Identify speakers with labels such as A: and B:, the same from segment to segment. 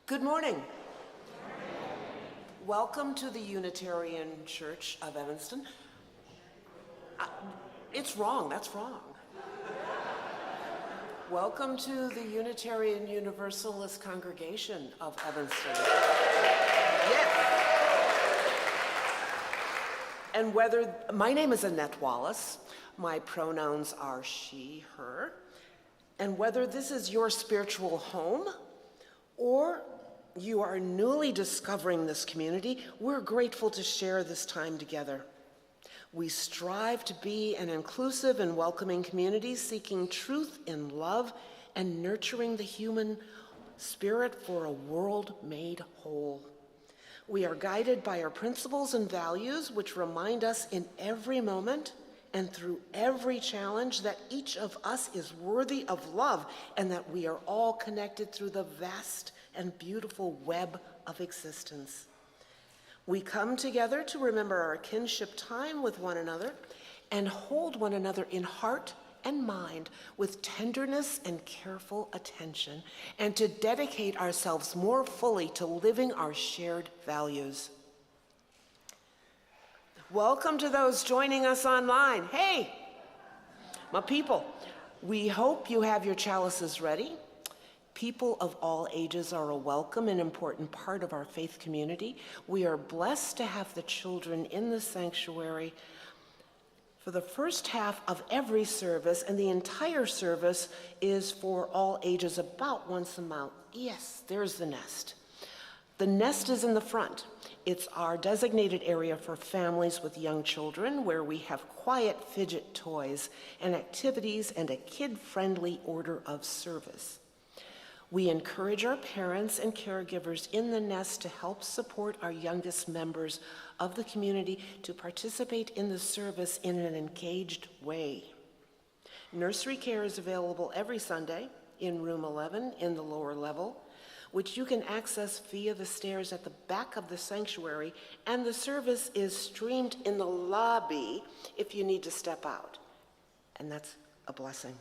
A: Good morning. Welcome to the Unitarian Church of Evanston. It's wrong, that's wrong. Welcome to the Unitarian Universalist congregation of Evanston. Yeah. And my name is Annette Wallace. My pronouns are she, her. And whether this is your spiritual home or you are newly discovering this community, we're grateful to share this time together. We strive to be an inclusive and welcoming community, seeking truth in love and nurturing the human spirit for a world made whole. We are guided by our principles and values, which remind us in every moment and through every challenge that each of us is worthy of love and that we are all connected through the vast and beautiful web of existence. We come together to remember our kinship time with one another and hold one another in heart and mind with tenderness and careful attention, and to dedicate ourselves more fully to living our shared values. Welcome to those joining us online. Hey, my people, we hope you have your chalices ready. People of all ages are a welcome and important part of our faith community. We are blessed to have the children in the sanctuary for the first half of every service, and the entire service is for all ages about once a month. Yes, there's the nest. The nest is in the front. It's our designated area for families with young children, where we have quiet fidget toys and activities and a kid-friendly order of service. We encourage our parents and caregivers in the nest to help support our youngest members of the community to participate in the service in an engaged way. Nursery care is available every Sunday in room 11 in the lower level, which you can access via the stairs at the back of the sanctuary, and the service is streamed in the lobby if you need to step out, and that's a blessing.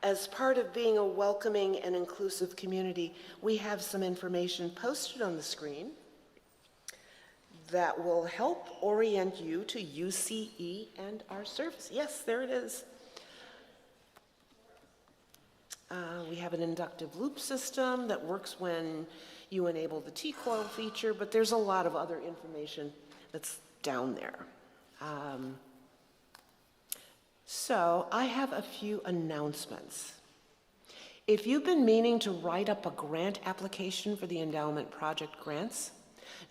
A: As part of being a welcoming and inclusive community, we have some information posted on the screen that will help orient you to UCE and our service. Yes, there it is. We have an inductive loop system that works when you enable the T-coil feature, but there's a lot of other information that's down there. So I have a few announcements. If you've been meaning to write up a grant application for the endowment project grants,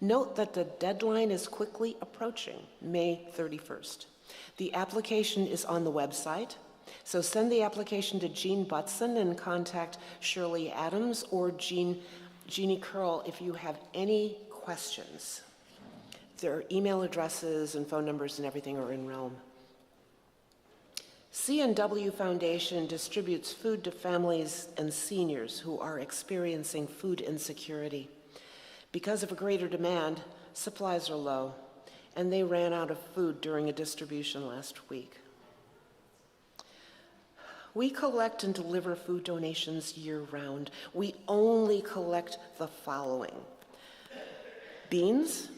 A: note that the deadline is quickly approaching, May 31st. The application is on the website, so send the application to Jean Butson and contact Shirley Adams or Jeannie Curl if you have any questions. Their email addresses and phone numbers and everything are in Realm. C&W Foundation distributes food to families and seniors who are experiencing food insecurity. Because of a greater demand, supplies are low, and they ran out of food during a distribution last week. We collect and deliver food donations year-round. We only collect the following: beans,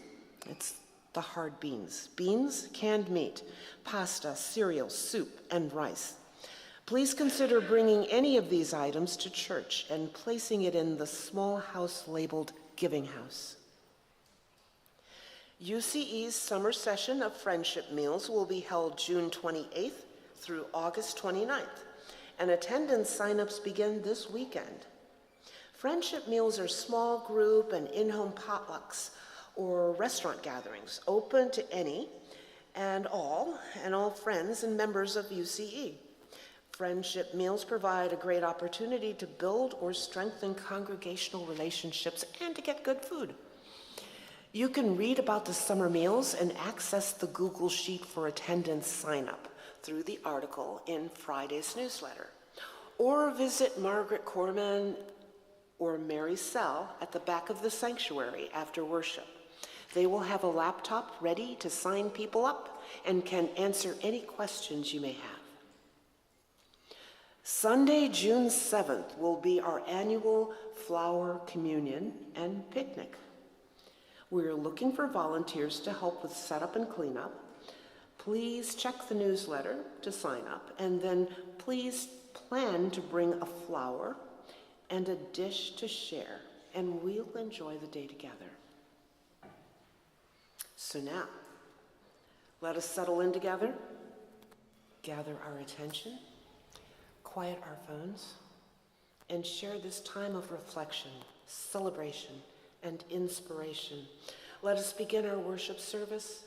A: it's the hard beans. Beans, canned meat, pasta, cereal, soup, and rice. Please consider bringing any of these items to church and placing it in the small house labeled Giving House. UCE's summer session of friendship meals will be held June 28th through August 29th, and attendance signups begin this weekend. Friendship meals are small group and in-home potlucks or restaurant gatherings, open to any and all friends and members of UCE. Friendship meals provide a great opportunity to build or strengthen congregational relationships and to get good food. You can read about the summer meals and access the Google Sheet for attendance sign-up through the article in Friday's newsletter, or visit Margaret Corman or Mary Sell at the back of the sanctuary after worship. They will have a laptop ready to sign people up and can answer any questions you may have. Sunday, June 7th will be our annual flower communion and picnic. We're looking for volunteers to help with setup and cleanup. Please check the newsletter to sign up, and then please plan to bring a flower and a dish to share, and we'll enjoy the day together. So now, let us settle in together, gather our attention, quiet our phones, and share this time of reflection, celebration, and inspiration. Let us begin our worship service.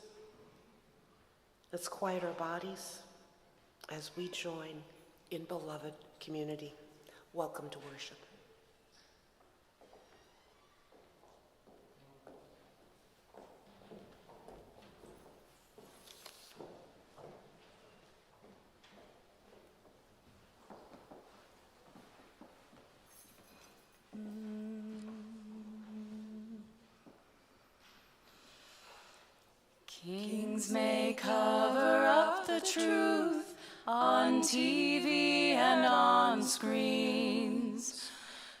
A: Let's quiet our bodies as we join in beloved community. Welcome to worship.
B: Kings may cover up the truth on TV and on screens,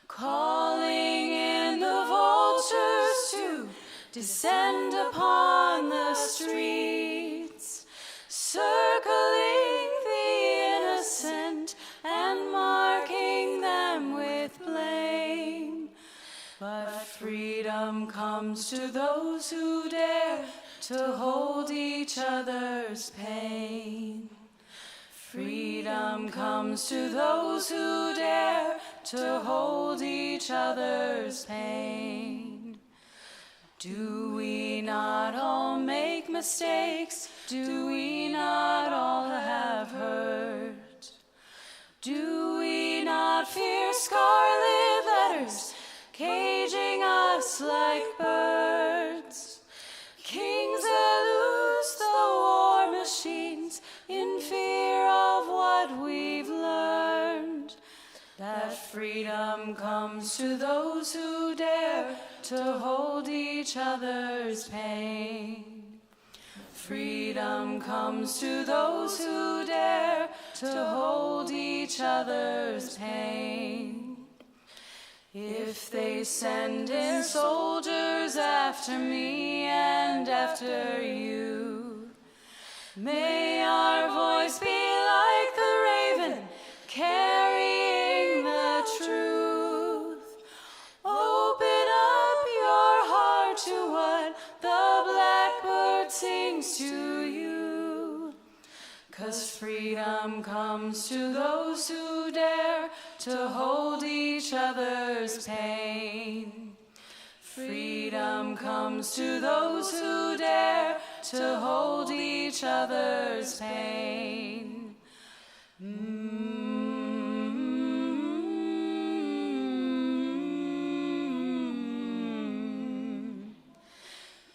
B: calling in the vultures to descend upon the streets, circling the innocent and marking them with blame. But freedom comes to those who dare to hold each other's pain. Freedom comes to those who dare to hold each other's pain. Do we not all make mistakes? Do we not all have hurt? Do we not fear scarlet letters caging us like birds? Kings elude the war machines in fear of what we've learned. That freedom comes to those who dare to hold each other's pain. Freedom comes to those who dare to hold each other's pain. If they send in soldiers after me and after you, may our voice be like the raven, carrying the truth. Open up your heart to what the blackbird sings to you. 'Cause freedom comes to those who dare to hold each other's pain. Freedom comes to those who dare to hold each other's pain.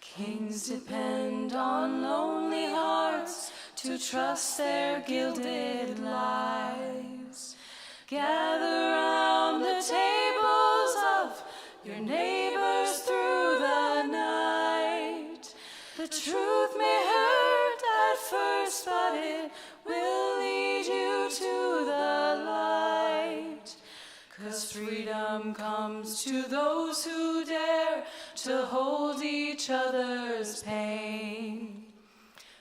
B: Kings depend on lonely hearts to trust their gilded lies. Gather round the tables of your neighbors through the night. The truth may hurt at first, but it will lead you to the light. 'Cause freedom comes to those who dare to hold each other's pain.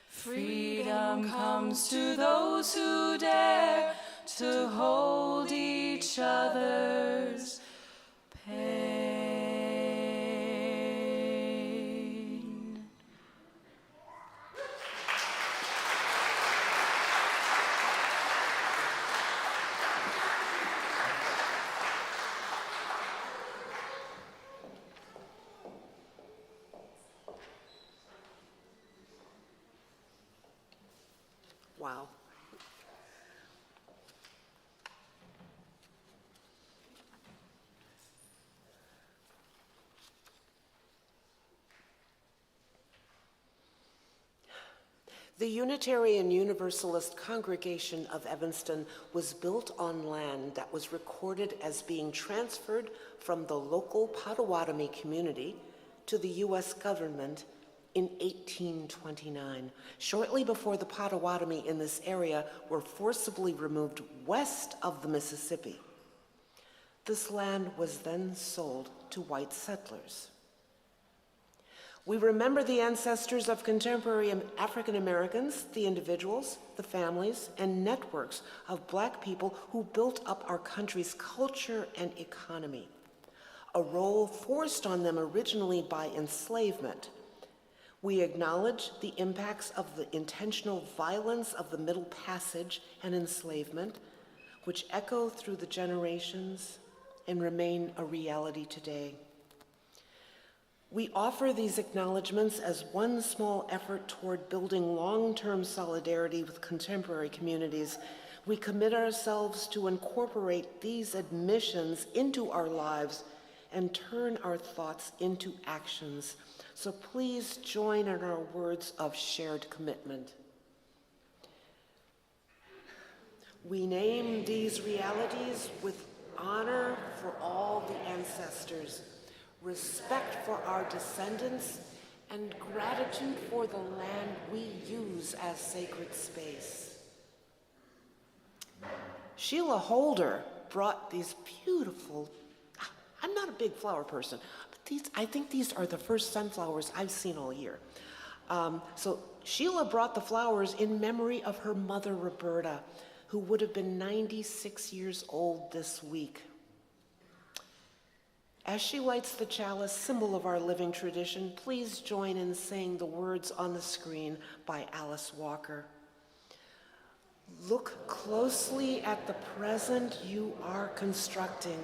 B: Freedom comes to those who dare to hold each other's pain.
A: Wow. The Unitarian Universalist congregation of Evanston was built on land that was recorded as being transferred from the local Potawatomi community to the U.S. government in 1829, shortly before the Potawatomi in this area were forcibly removed west of the Mississippi. This land was then sold to white settlers. We remember the ancestors of contemporary African Americans, the individuals, the families, and networks of Black people who built up our country's culture and economy, a role forced on them originally by enslavement. We acknowledge the impacts of the intentional violence of the Middle Passage and enslavement, which echo through the generations and remain a reality today. We offer these acknowledgments as one small effort toward building long-term solidarity with contemporary communities. We commit ourselves to incorporate these admissions into our lives and turn our thoughts into actions. So please join in our words of shared commitment. We name these realities with honor for all the ancestors, respect for our descendants, and gratitude for the land we use as sacred space. Sheila Holder brought these beautiful, I'm not a big flower person, but I think these are the first sunflowers I've seen all year. So Sheila brought the flowers in memory of her mother, Roberta, who would have been 96 years old this week. As she lights the chalice, symbol of our living tradition, please join in saying the words on the screen by Alice Walker. Look closely at the present you are constructing.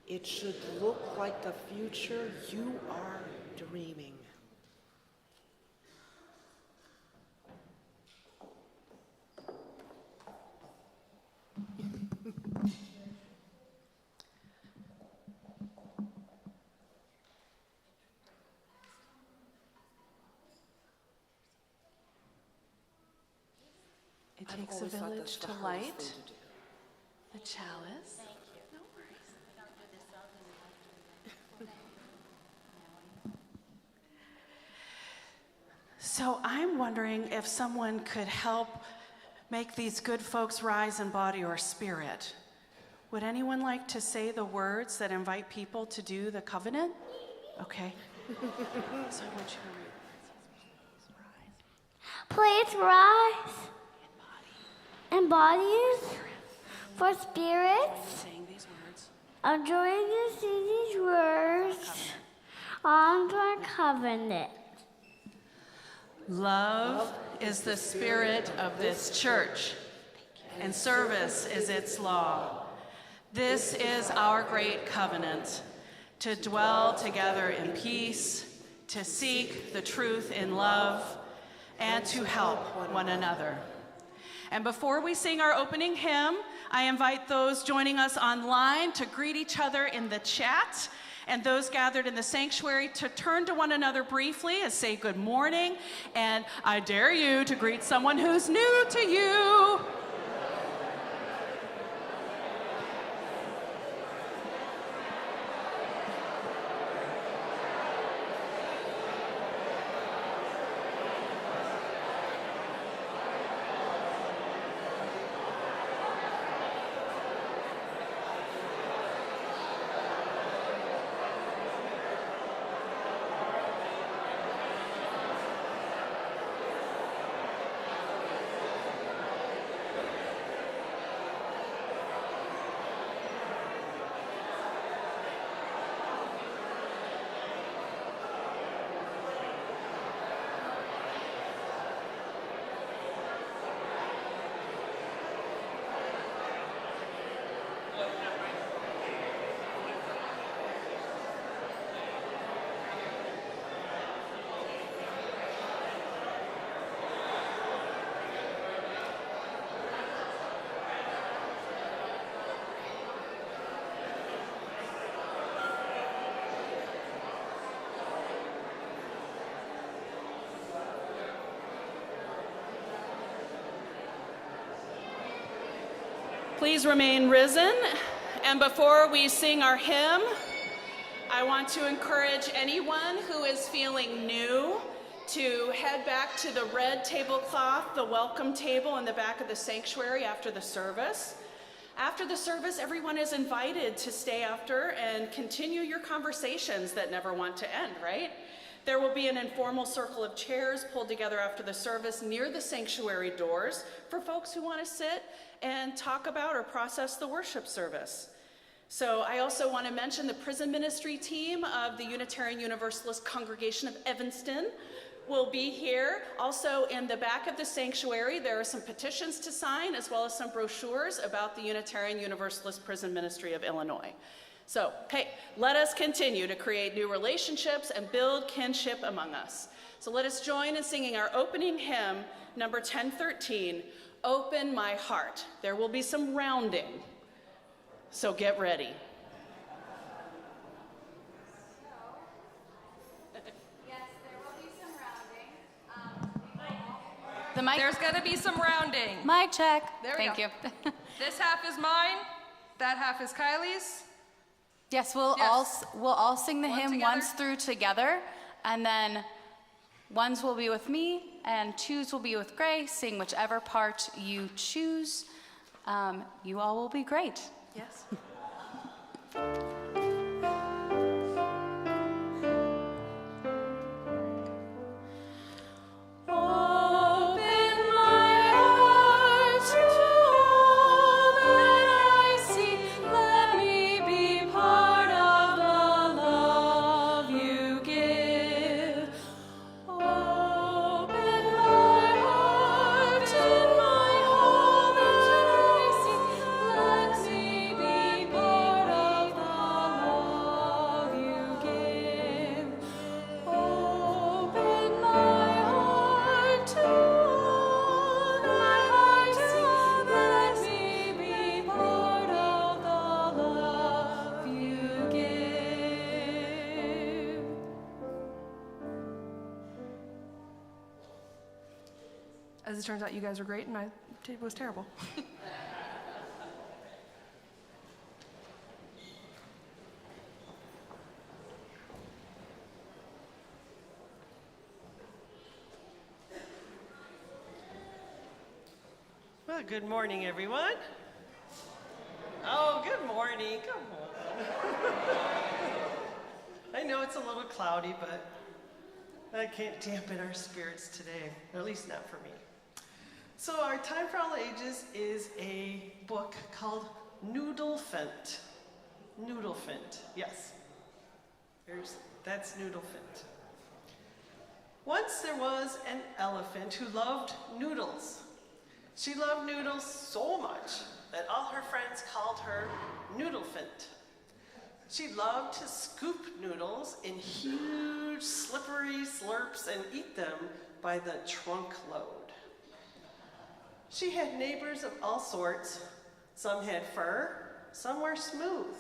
A: It should look like the future you are dreaming.
B: It takes a village to light the chalice. No worries. So I'm wondering if someone could help make these good folks rise in body or spirit. Would anyone like to say the words that invite people to do the covenant? Okay. So I want you to read.
C: Please rise in bodies for spirits.
B: Saying these words.
C: Enjoying to see these words on our covenant.
B: Love is the spirit of this church, and service is its law. This is our great covenant, to dwell together in peace, to seek the truth in love, and to help one another. And before we sing our opening hymn, I invite those joining us online to greet each other in the chat, and those gathered in the sanctuary to turn to one another briefly and say good morning. And I dare you to greet someone who's new to you. Please remain risen. And before we sing our hymn, I want to encourage anyone who is feeling new to head back to the red tablecloth, the welcome table in the back of the sanctuary after the service. After the service, everyone is invited to stay after and continue your conversations that never want to end, right? There will be an informal circle of chairs pulled together after the service near the sanctuary doors for folks who want to sit and talk about or process the worship service. So I also want to mention the prison ministry team of the Unitarian Universalist congregation of Evanston will be here. Also in the back of the sanctuary, there are some petitions to sign as well as some brochures about the Unitarian Universalist Prison Ministry of Illinois. So, hey, let us continue to create new relationships and build kinship among us. So let us join in singing our opening hymn, number 1013, Open My Heart. There will be some rounding, so get ready.
D: There's gonna be some rounding.
E: Mic check.
D: There we
E: Thank
D: go.
E: you.
D: This half is mine, that half is Kiley's.
E: Yes, we'll all sing the
D: One
E: hymn
D: together?
E: once through together, and then ones will be with me, and twos will be with Gray. Sing whichever part you choose. You all will be great.
B: Yes.
D: As it turns out, you guys were great and my tape was terrible.
F: Well, good morning, everyone. Oh, good morning. Come on. I know it's a little cloudy, but I can't dampen our spirits today, or at least not for me. So our Time for All Ages is a book called Noodlefant. Noodlefant, yes. That's Noodlefant. Once there was an elephant who loved noodles. She loved noodles so much that all her friends called her Noodlefant. She loved to scoop noodles in huge, slippery slurps and eat them by the trunk load. She had neighbors of all sorts. Some had fur, some were smooth.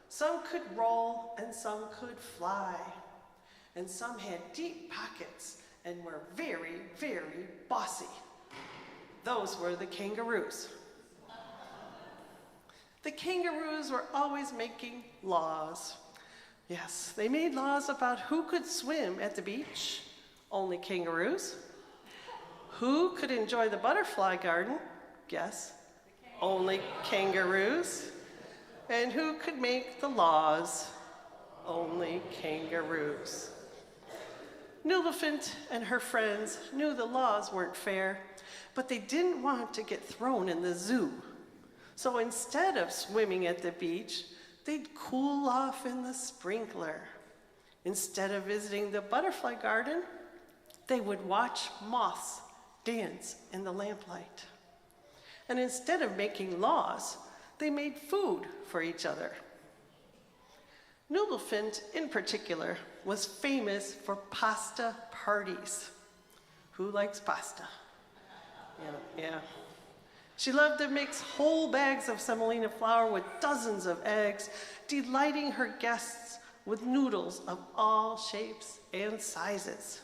F: Some could roll and some could fly. And some had deep pockets and were very, very bossy. Those were the kangaroos. The kangaroos were always making laws. Yes, they made laws about who could swim at the beach. Only kangaroos. Who could enjoy the butterfly garden? Guess. Only kangaroos. And who could make the laws? Only kangaroos. Noodlefant and her friends knew the laws weren't fair, but they didn't want to get thrown in the zoo. So instead of swimming at the beach, they'd cool off in the sprinkler. Instead of visiting the butterfly garden, they would watch moths dance in the lamplight. And instead of making laws, they made food for each other. Noodlefant, in particular, was famous for pasta parties. Who likes pasta? Yeah. She loved to mix whole bags of semolina flour with dozens of eggs, delighting her guests with noodles of all shapes and sizes.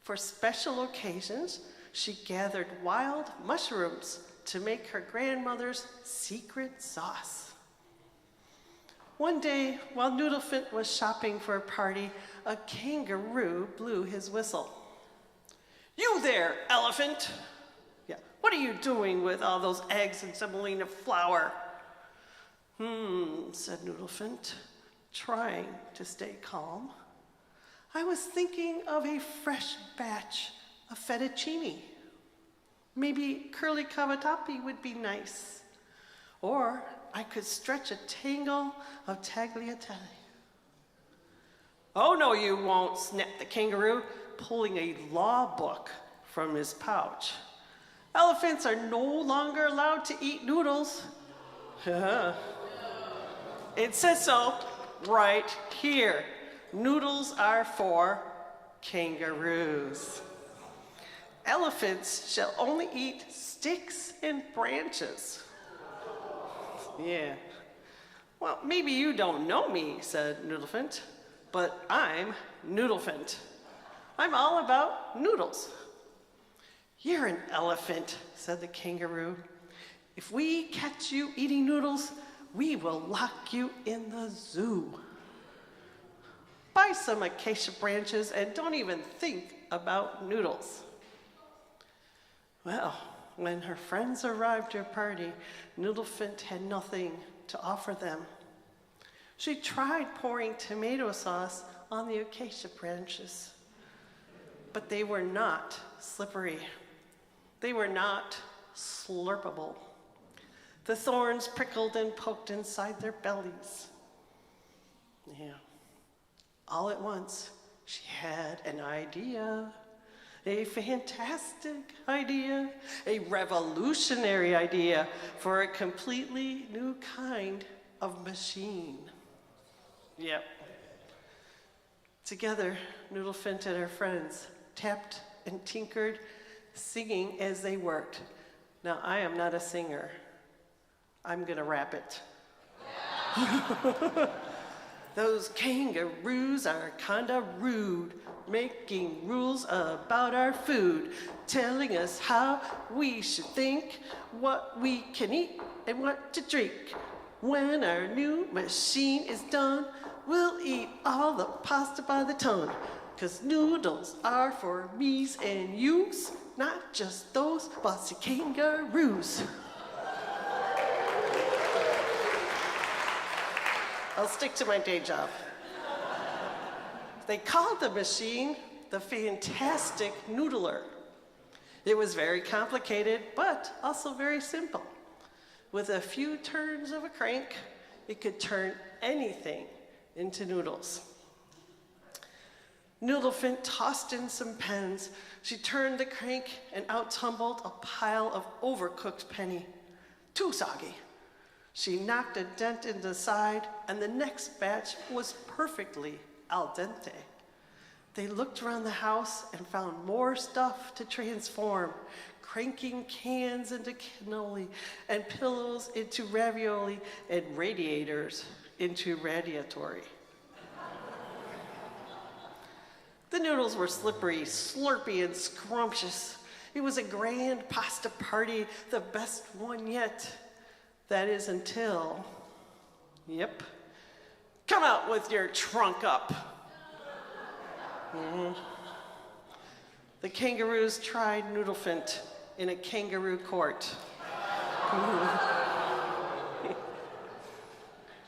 F: For special occasions, she gathered wild mushrooms to make her grandmother's secret sauce. One day, while Noodlefant was shopping for a party, a kangaroo blew his whistle. "You there, elephant!" "Yeah, what are you doing with all those eggs and semolina flour?" Said Noodlefant, trying to stay calm. "I was thinking of a fresh batch of fettuccine. Maybe curly cavatappi would be nice. Or I could stretch a tangle of tagliatelle." "Oh, no, you won't," snapped the kangaroo, pulling a law book from his pouch. "Elephants are no longer allowed to eat noodles." "It says so right here. Noodles are for kangaroos. Elephants shall only eat sticks and branches." "Yeah. Well, maybe you don't know me," said Noodlefant, "but I'm Noodlefant. I'm all about noodles." "You're an elephant," said the kangaroo. "If we catch you eating noodles, we will lock you in the zoo. Buy some acacia branches and don't even think about noodles." Well, when her friends arrived at her party, Noodlefant had nothing to offer them. She tried pouring tomato sauce on the acacia branches, but they were not slippery. They were not slurpable. The thorns prickled and poked inside their bellies. Yeah. All at once, she had an idea. A fantastic idea, a revolutionary idea for a completely new kind of machine. Yep. Together, Noodlefant and her friends tapped and tinkered, singing as they worked. Now, I am not a singer. I'm gonna rap it. "Those kangaroos are kinda rude, making rules about our food, telling us how we should think, what we can eat, and what to drink. When our new machine is done, we'll eat all the pasta by the ton, 'cause noodles are for me's and you's, not just those bossy kangaroos." I'll stick to my day job. They called the machine the Fantastic Noodler. It was very complicated, but also very simple. With a few turns of a crank, it could turn anything into noodles. Noodlefant tossed in some pens. She turned the crank, and out tumbled a pile of overcooked penny. Too soggy. She knocked a dent in the side, and the next batch was perfectly al dente. They looked around the house and found more stuff to transform, cranking cans into cannoli, and pillows into ravioli, and radiators into radiatory. The noodles were slippery, slurpy, and scrumptious. It was a grand pasta party, the best one yet. That is until, yep, come out with your trunk up. The kangaroos tried Noodlefant in a kangaroo court.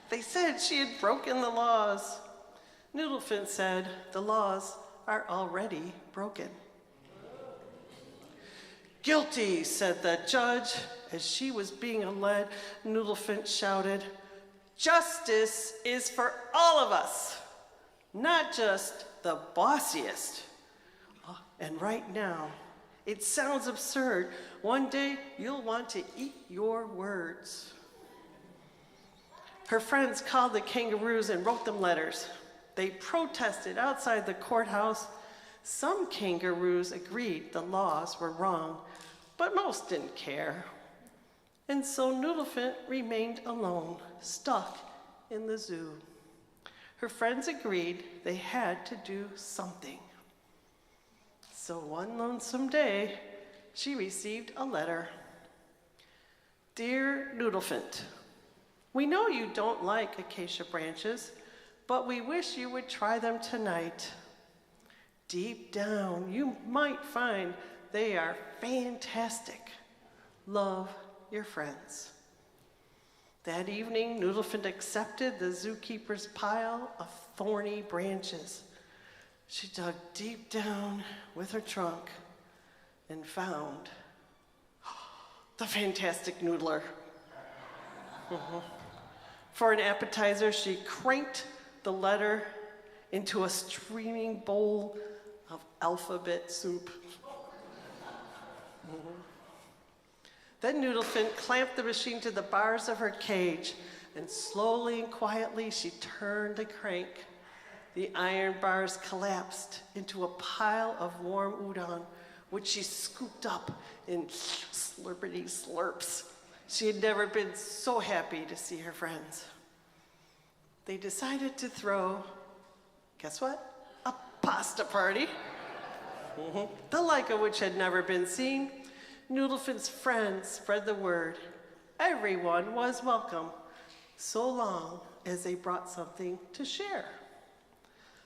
F: They said she had broken the laws. Noodlefant said the laws are already broken. "Guilty," said the judge. As she was being led, Noodlefant shouted, "Justice is for all of us, not just the bossiest. And right now, it sounds absurd. One day, you'll want to eat your words." Her friends called the kangaroos and wrote them letters. They protested outside the courthouse. Some kangaroos agreed the laws were wrong, but most didn't care. And so Noodlefant remained alone, stuck in the zoo. Her friends agreed they had to do something. So one lonesome day, she received a letter. "Dear Noodlefant, We know you don't like acacia branches, but we wish you would try them tonight. Deep down, you might find they are fantastic. Love, your friends. That evening, Noodlefant accepted the zookeeper's pile of thorny branches. She dug deep down with her trunk and found the fantastic noodler. For an appetizer, she cranked the letter into a streaming bowl of alphabet soup. Then Noodlefant clamped the machine to the bars of her cage, and slowly and quietly she turned the crank. The iron bars collapsed into a pile of warm udon, which she scooped up in slurpity slurps. She had never been so happy to see her friends. They decided to throw, guess what? A pasta party. The like of which had never been seen. Noodlefant's friends spread the word. Everyone was welcome, so long as they brought something to share.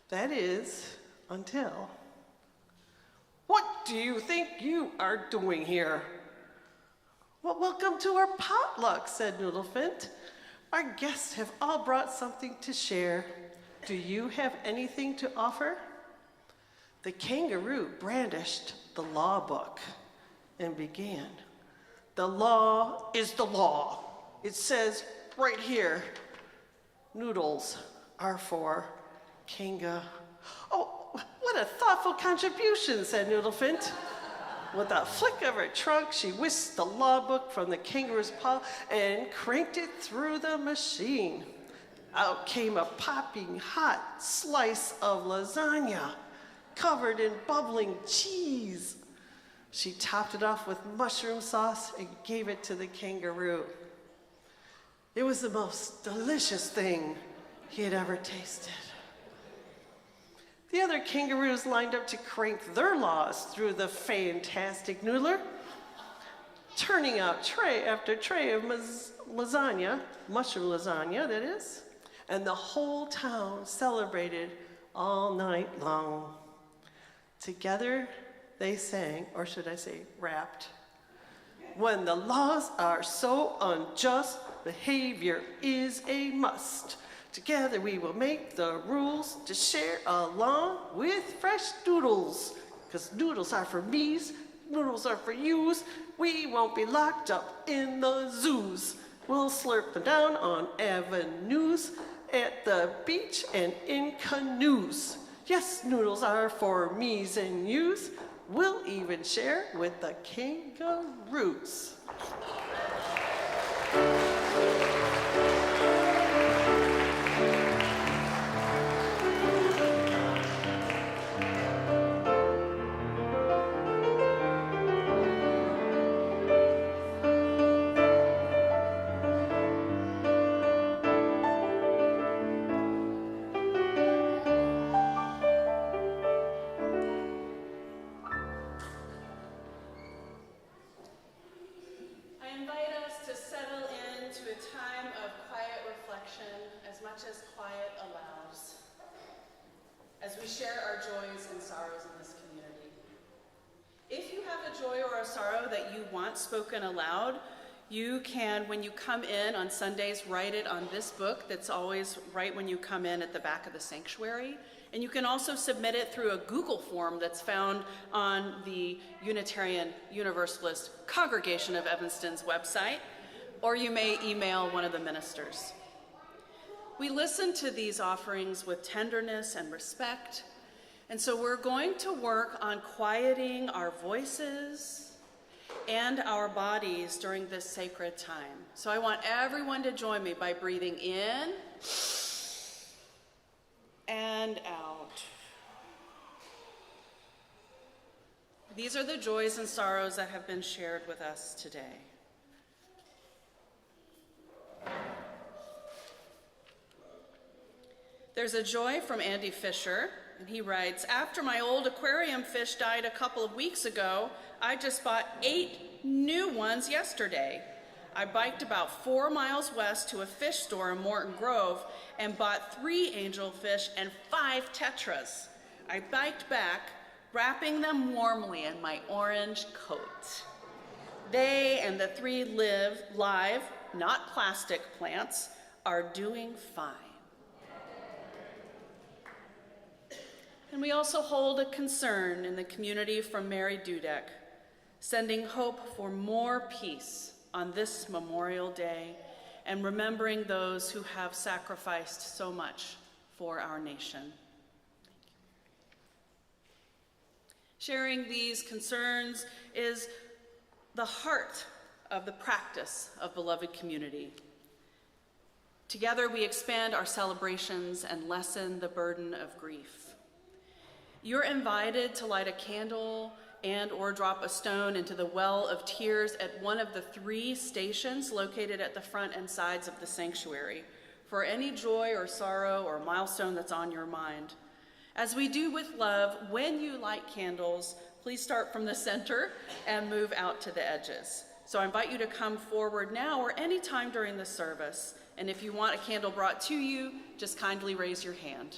F: That is, until... What do you think you are doing here? Well, welcome to our potluck, said Noodlefant. Our guests have all brought something to share. Do you have anything to offer? The kangaroo brandished the law book and began. The law is the law. It says right here, noodles are for kanga. Oh, what a thoughtful contribution, said Noodlefant. With a flick of her trunk, she whisked the law book from the kangaroo's paw and cranked it through the machine. Out came a popping hot slice of lasagna covered in bubbling cheese. She topped it off with mushroom sauce and gave it to the kangaroo. It was the most delicious thing he had ever tasted. The other kangaroos lined up to crank their laws through the fantastic noodler, turning out tray after tray of lasagna, mushroom lasagna, that is, and the whole town celebrated all night long. Together, they sang, or should I say, rapped. When the laws are so unjust, behavior is a must. Together we will make the rules to share along with fresh noodles. Because noodles are for me's, noodles are for you's. We won't be locked up in the zoos. We'll slurp them down on avenues, at the beach and in canoes. Yes, noodles are for me's and you's. We'll even share with the kangaroos.
B: As quiet allows, as we share our joys and sorrows in this community. If you have a joy or a sorrow that you want spoken aloud, you can, when you come in on Sundays, write it on this book that's always right when you come in at the back of the sanctuary. And you can also submit it through a Google form that's found on the Unitarian Universalist Congregation of Evanston's website, or you may email one of the ministers. We listen to these offerings with tenderness and respect, and so we're going to work on quieting our voices and our bodies during this sacred time. So I want everyone to join me by breathing in and out. These are the joys and sorrows that have been shared with us today. There's a joy from Andy Fisher, and he writes, after my old aquarium fish died a couple of weeks ago, I just bought 8 new ones yesterday. I biked about 4 miles west to a fish store in Morton Grove and bought 3 angelfish and 5 tetras. I biked back, wrapping them warmly in my orange coat. They and the 3 live, not plastic plants are doing fine. And we also hold a concern in the community from Mary Dudek, sending hope for more peace on this Memorial Day and remembering those who have sacrificed so much for our nation. Sharing these concerns is the heart of the practice of beloved community. Together we expand our celebrations and lessen the burden of grief. You're invited to light a candle and or drop a stone into the well of tears at one of the 3 stations located at the front and sides of the sanctuary for any joy or sorrow or milestone that's on your mind. As we do with love, when you light candles, please start from the center and move out to the edges. So I invite you to come forward now or any time during the service. And if you want a candle brought to you, just kindly raise your hand.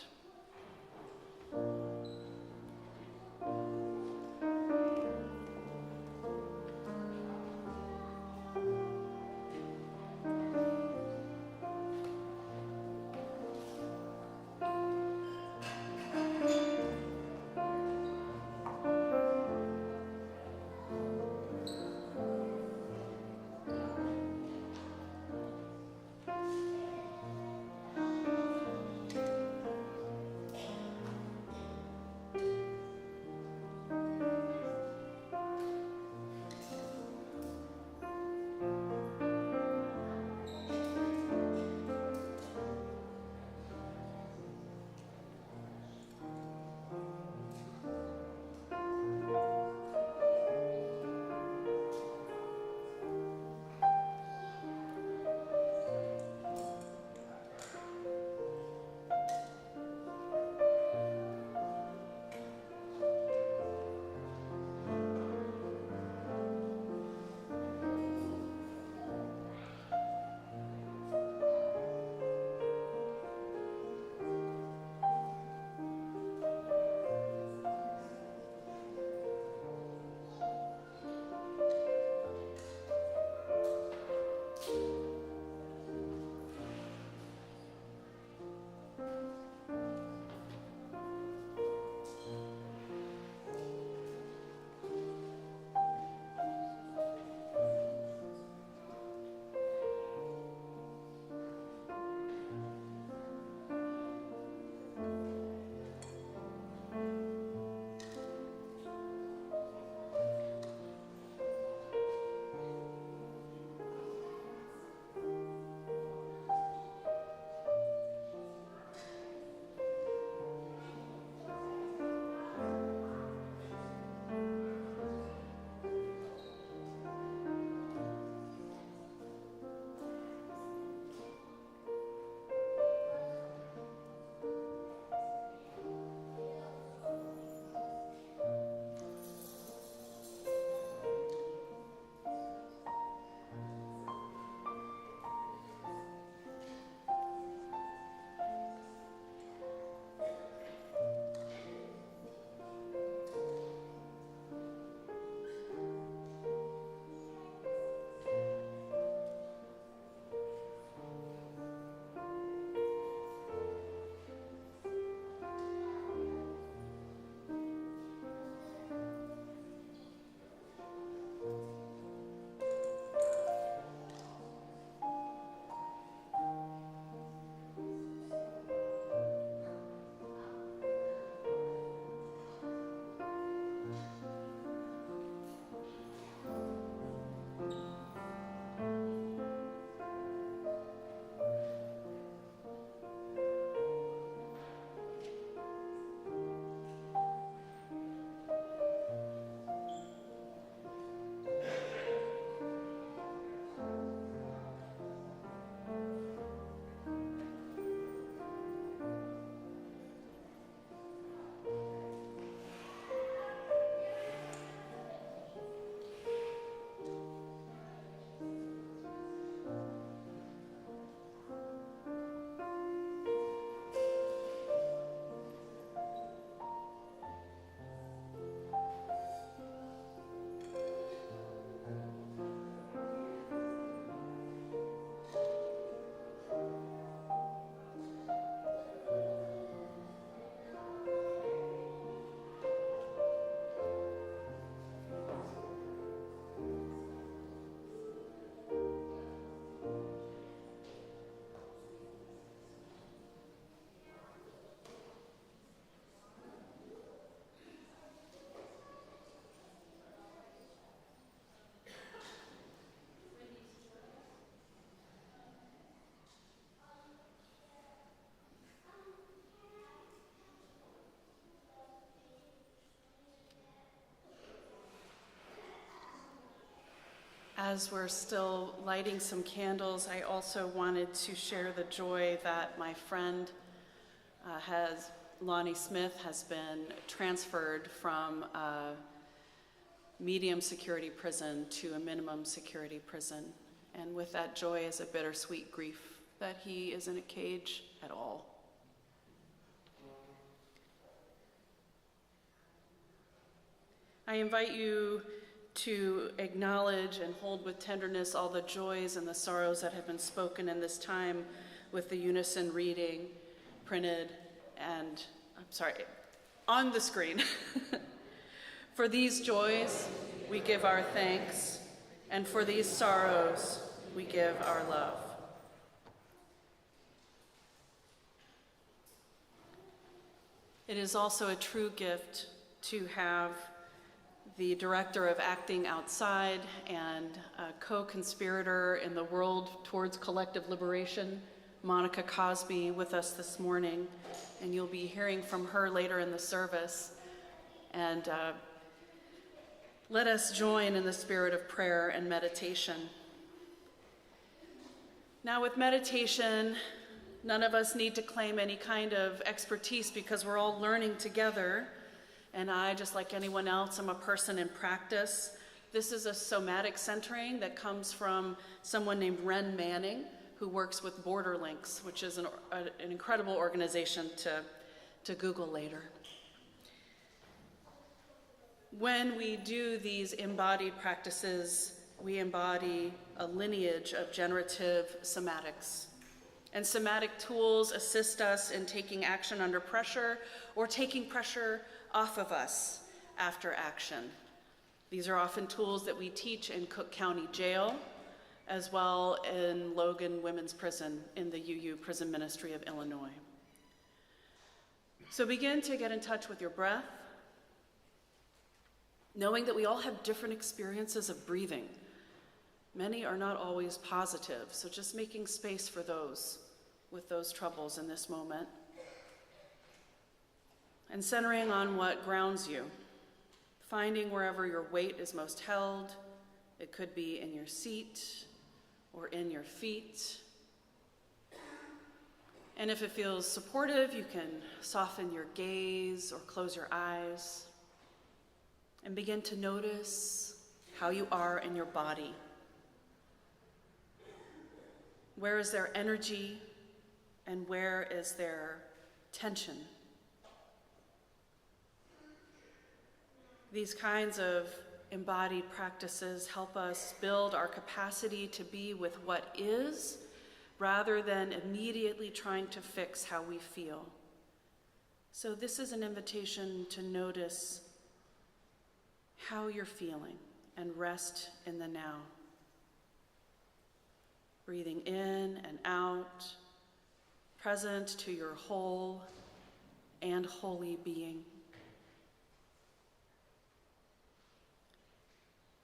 B: As we're still lighting some candles, I also wanted to share the joy that my friend Lonnie Smith has been transferred from a medium security prison to a minimum security prison. And with that joy is a bittersweet grief that he is in a cage at all. I invite you to acknowledge and hold with tenderness all the joys and the sorrows that have been spoken in this time with the unison reading printed and, on the screen. For these joys, we give our thanks, and for these sorrows, we give our love. It is also a true gift to have the director of Acting Outside and a co-conspirator in the world towards collective liberation, Monica Cosby, with us this morning, and you'll be hearing from her later in the service. And let us join in the spirit of prayer and meditation. Now, with meditation, none of us need to claim any kind of expertise because we're all learning together. And I, just like anyone else, I'm a person in practice. This is a somatic centering that comes from someone named Ren Manning, who works with Border Links, which is an incredible organization to Google later. When we do these embodied practices, we embody a lineage of generative somatics. And somatic tools assist us in taking action under pressure or taking pressure off of us after action. These are often tools that we teach in Cook County Jail, as well in Logan Women's Prison in the UU Prison Ministry of Illinois. So begin to get in touch with your breath, knowing that we all have different experiences of breathing. Many are not always positive, so just making space for those with those troubles in this moment. And centering on what grounds you, finding wherever your weight is most held. It could be in your seat or in your feet. And if it feels supportive, you can soften your gaze or close your eyes and begin to notice how you are in your body. Where is there energy and where is there tension? These kinds of embodied practices help us build our capacity to be with what is, rather than immediately trying to fix how we feel. So this is an invitation to notice how you're feeling and rest in the now. Breathing in and out, present to your whole and holy being.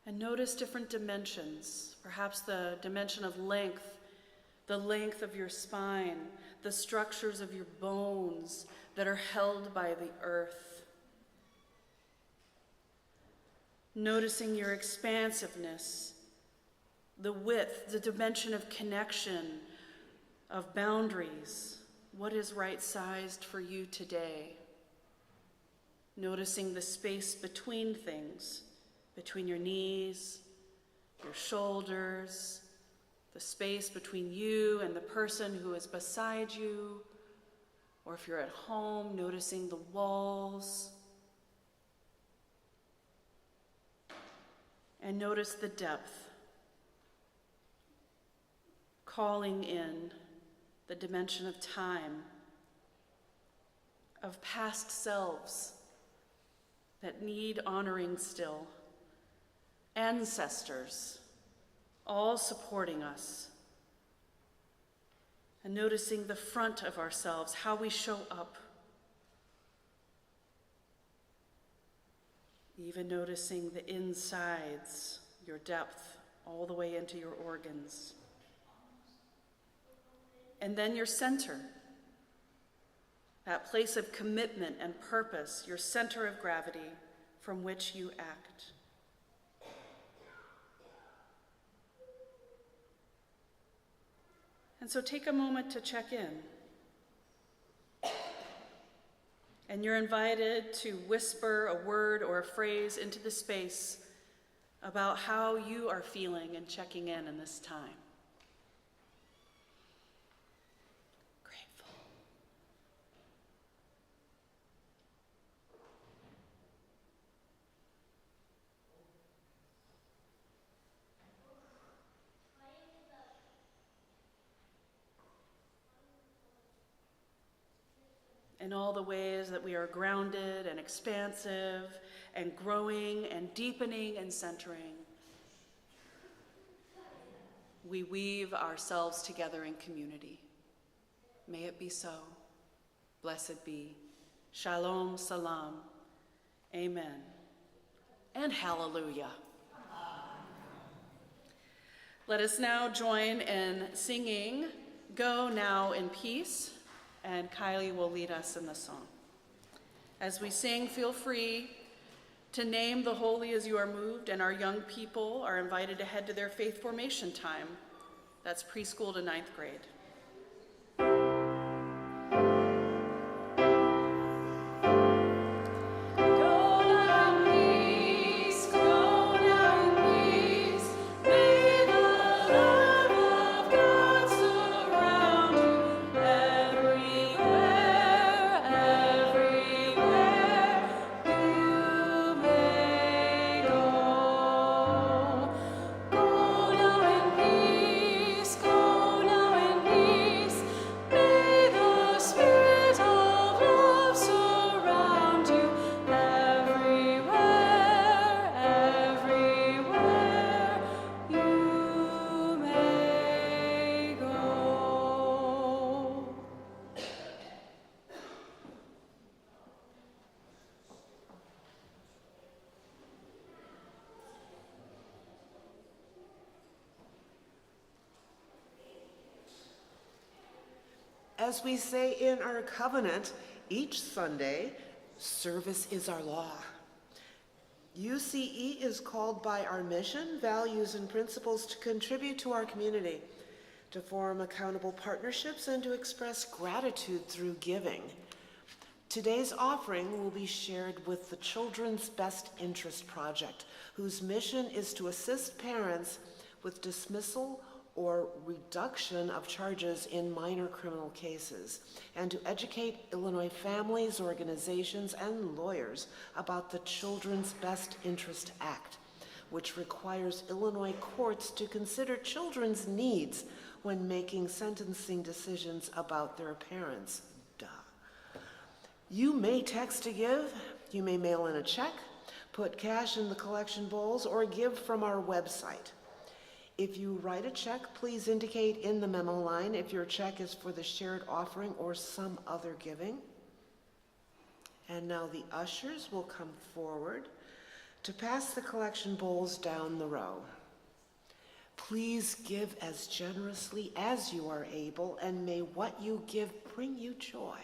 B: And notice different dimensions, perhaps the dimension of length, the length of your spine, the structures of your bones that are held by the earth. Noticing your expansiveness, the width, the dimension of connection, of boundaries. What is right-sized for you today? Noticing the space between things, between your knees, your shoulders, the space between you and the person who is beside you, or if you're at home, noticing the walls. And notice the depth, calling in the dimension of time, of past selves that need honoring still, ancestors, all supporting us, and noticing the front of ourselves, how we show up, even noticing the insides, your depth, all the way into your organs. And then your center, that place of commitment and purpose, your center of gravity from which you act. And so take a moment to check in. And you're invited to whisper a word or a phrase into the space about how you are feeling and checking in this time. Grateful. In all the ways that we are grounded and expansive and growing and deepening and centering, we weave ourselves together in community. May it be so. Blessed be. Shalom, salam. Amen. And hallelujah. Let us now join in singing Go Now in Peace, and Kiley will lead us in the song. As we sing, feel free to name the holy as you are moved, and our young people are invited to head to their faith formation time. That's preschool to 9th grade.
A: As we say in our covenant, each Sunday, service is our law. UCE is called by our mission, values, and principles to contribute to our community, to form accountable partnerships, and to express gratitude through giving. Today's offering will be shared with the Children's Best Interest Project, whose mission is to assist parents with dismissal or reduction of charges in minor criminal cases, and to educate Illinois families, organizations, and lawyers about the Children's Best Interest Act, which requires Illinois courts to consider children's needs when making sentencing decisions about their parents. Duh. You may text to give, you may mail in a check, put cash in the collection bowls, or give from our website. If you write a check, please indicate in the memo line if your check is for the shared offering or some other giving. And now the ushers will come forward to pass the collection bowls down the row. Please give as generously as you are able, and may what you give bring you joy.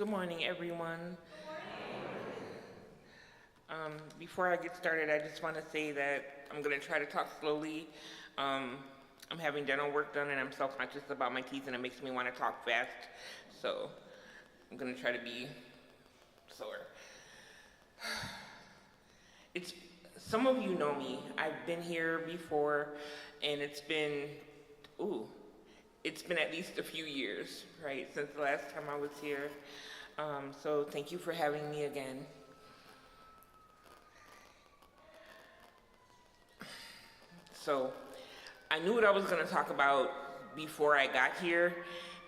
G: Good morning, everyone. Before I get started, I just want to say that I'm going to try to talk slowly. I'm having dental work done, and I'm self-conscious about my teeth, and it makes me want to talk fast. So I'm going to try to be slower. Some of you know me. I've been here before, and it's been at least a few years, right, since the last time I was here. So thank you for having me again. So I knew what I was going to talk about before I got here,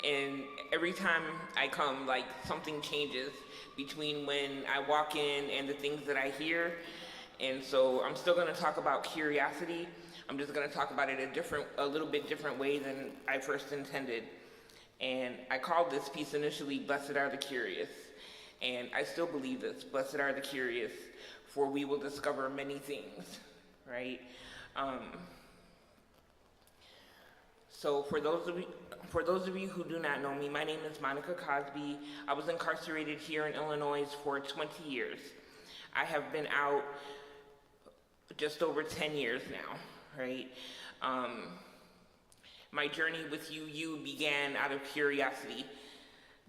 G: and every time I come, like, something changes between when I walk in and the things that I hear. And so I'm still going to talk about curiosity. I'm just going to talk about it a little bit different way than I first intended. And I called this piece initially, Blessed Are the Curious. And I still believe this, blessed are the curious, for we will discover many things, right? So for those of you who do not know me, my name is Monica Cosby. I was incarcerated here in Illinois for 20 years. I have been out just over 10 years now, right? My journey with UU began out of curiosity.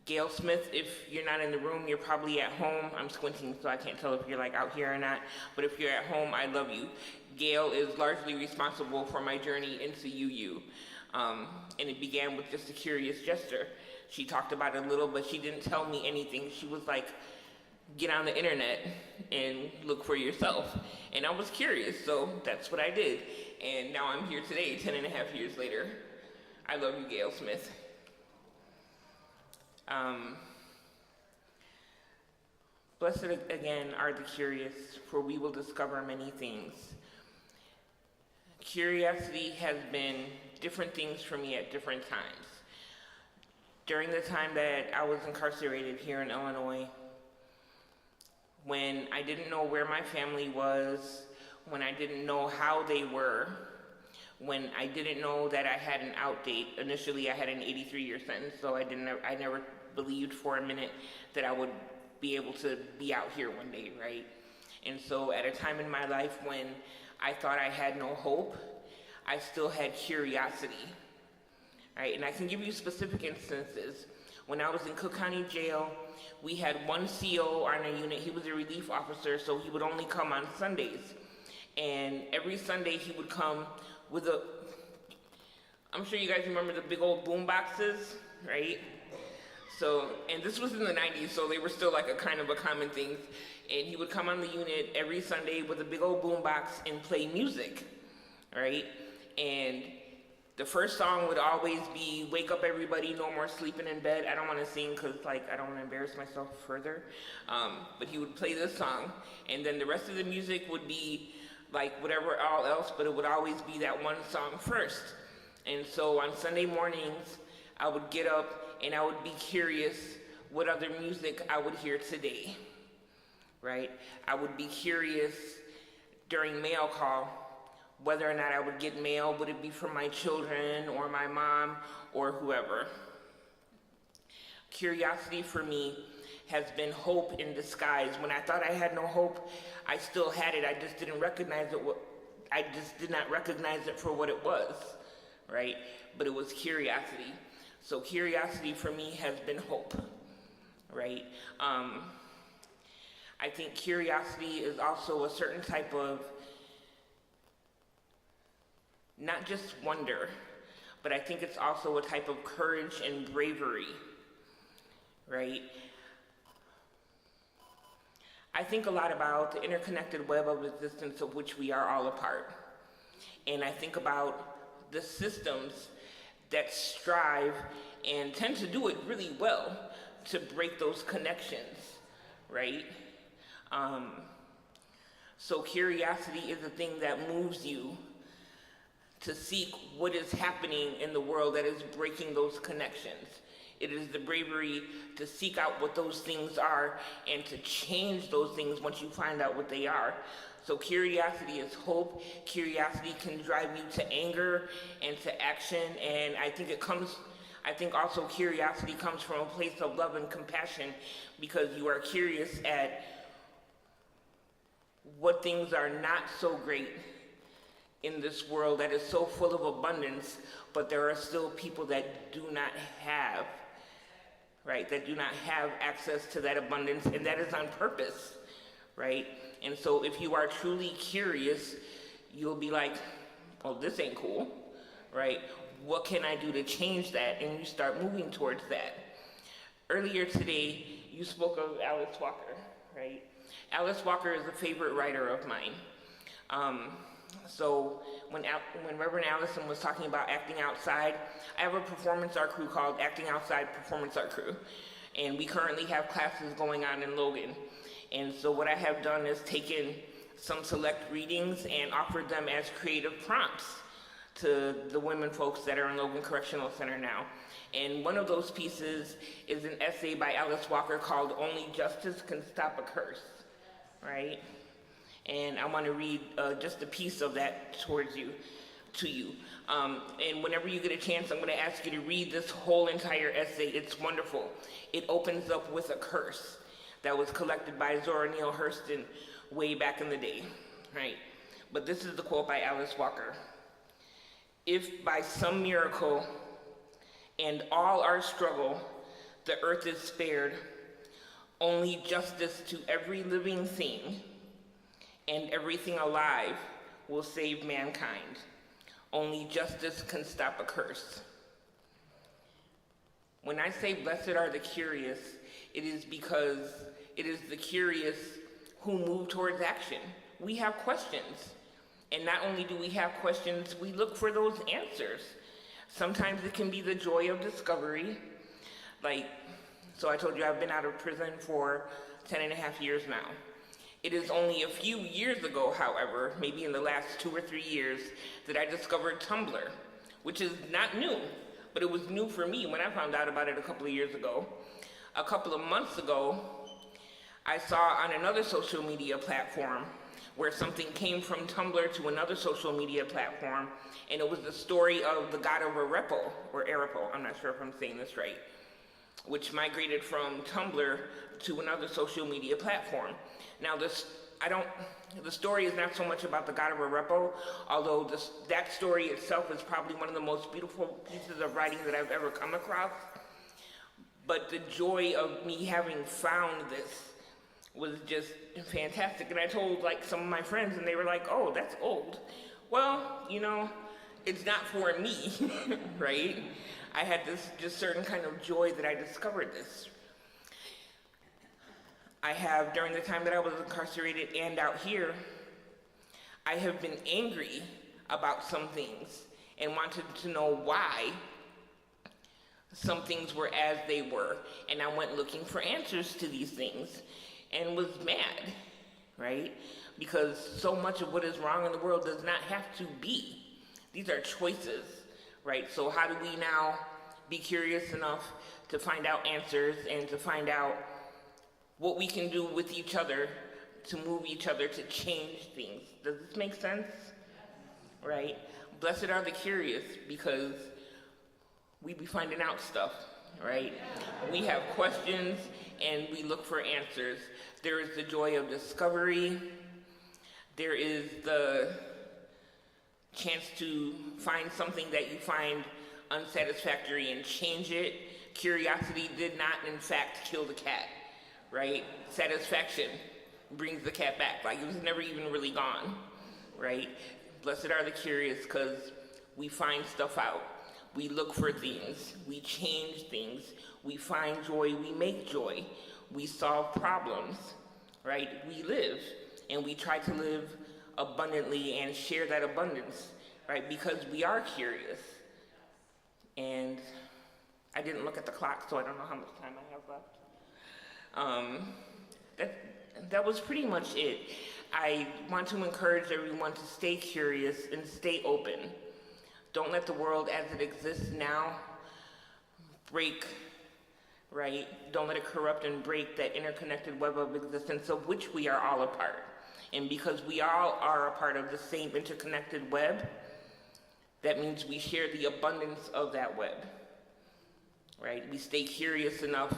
G: Gail Smith, if you're not in the room, you're probably at home. I'm squinting, so I can't tell if you're like out here or not, but if you're at home, I love you. Gail is largely responsible for my journey into UU. And it began with just a curious gesture. She talked about it a little, but she didn't tell me anything. She was like, get on the internet and look for yourself. And I was curious, so that's what I did. And now I'm here today, 10 and a half years later. I love you, Gail Smith. Blessed again are the curious, for we will discover many things. Curiosity has been different things for me at different times. During the time that I was incarcerated here in Illinois, when I didn't know where my family was, when I didn't know how they were, when I didn't know that I had an out date. Initially, I had an 83-year sentence, so I never believed for a minute that I would be able to be out here one day, right? And so at a time in my life when I thought I had no hope, I still had curiosity, right? And I can give you specific instances. When I was in Cook County Jail, we had one CO on our unit. He was a relief officer, so he would only come on Sundays. And every Sunday he would come with I'm sure you guys remember the big old boom boxes, right? So, and this was in the 90s, so they were still like a kind of a common thing. And he would come on the unit every Sunday with a big old boom box and play music, right? And the first song would always be, wake up everybody, no more sleeping in bed. I don't want to sing because, like, I don't want to embarrass myself further. But he would play this song, and then the rest of the music would be like whatever all else, but it would always be that one song first. And so on Sunday mornings, I would get up and I would be curious what other music I would hear today, right? I would be curious during mail call whether or not I would get mail. Would it be from my children or my mom or whoever? Curiosity for me has been hope in disguise. When I thought I had no hope, I still had it. I just didn't recognize it. I just did not recognize it for what it was, right? But it was curiosity. So curiosity for me has been hope, right? I think curiosity is also a certain type of, not just wonder, but I think it's also a type of courage and bravery, right? I think a lot about the interconnected web of existence of which we are all a part. And I think about the systems that strive and tend to do it really well to break those connections, right? So curiosity is the thing that moves you to seek what is happening in the world that is breaking those connections. It is the bravery to seek out what those things are and to change those things once you find out what they are. So curiosity is hope. Curiosity can drive you to anger and to action, and I think it comes I think also curiosity comes from a place of love and compassion because you are curious at what things are not so great in this world that is so full of abundance, but there are still people that do not have, right? That do not have access to that abundance, and that is on purpose, right? And so if you are truly curious, you'll be like, oh, this ain't cool, right? What can I do to change that? And you start moving towards that. Earlier today, you spoke of Alice Walker, right? Alice Walker is a favorite writer of mine. So when Reverend Allison was talking about acting outside, I have a performance art crew called Acting Outside Performance Art Crew. And we currently have classes going on in Logan. And so what I have done is taken some select readings and offered them as creative prompts to the women folks that are in Logan Correctional Center now. And one of those pieces is an essay by Alice Walker called Only Justice Can Stop a Curse, right? And I want to read just a piece of that to you. And whenever you get a chance, I'm going to ask you to read this whole entire essay. It's wonderful. It opens up with a curse that was collected by Zora Neale Hurston way back in the day, right? But this is the quote by Alice Walker. If by some miracle and all our struggle, the earth is spared, only justice to every living thing and everything alive will save mankind. Only justice can stop a curse. When I say blessed are the curious, it is because it is the curious who move towards action. We have questions. And not only do we have questions, we look for those answers. Sometimes it can be the joy of discovery. So I told you I've been out of prison for 10.5 years now. It is only a few years ago, however, maybe in the last 2 or 3 years, that I discovered Tumblr, which is not new, but it was new for me when I found out about it a couple of years ago. A couple of months ago, I saw on another social media platform where something came from Tumblr to another social media platform, and it was the story of the god of Arepo, or Arepo, I'm not sure if I'm saying this right, which migrated from Tumblr to another social media platform. Now, the story is not so much about the god of Arepo, although that story itself is probably one of the most beautiful pieces of writing that I've ever come across. But the joy of me having found this was just fantastic. And I told some of my friends, and they were like, oh, that's old. Well, it's not for me, right? I had this just certain kind of joy that I discovered this. I have, during the time that I was incarcerated and out here, I have been angry about some things and wanted to know why some things were as they were. And I went looking for answers to these things and was mad, right? Because so much of what is wrong in the world does not have to be. These are choices, right? So how do we now be curious enough to find out answers and to find out what we can do with each other to move each other to change things? Does this make sense? Right? Blessed are the curious because we be finding out stuff, right? We have questions and we look for answers. There is the joy of discovery. There is the chance to find something that you find unsatisfactory and change it. Curiosity did not, in fact, kill the cat, right? Satisfaction brings the cat back. It was never even really gone, right? Blessed are the curious because we find stuff out. We look for things. We change things. We find joy. We make joy. We solve problems, right? We live, and we try to live abundantly and share that abundance, right? Because we are curious. And I didn't look at the clock, so I don't know how much time I have left. That was pretty much it. I want to encourage everyone to stay curious and stay open. Don't let the world as it exists now break, right? Don't let it corrupt and break that interconnected web of existence of which we are all a part. And because we all are a part of the same interconnected web, that means we share the abundance of that web. right? We stay curious enough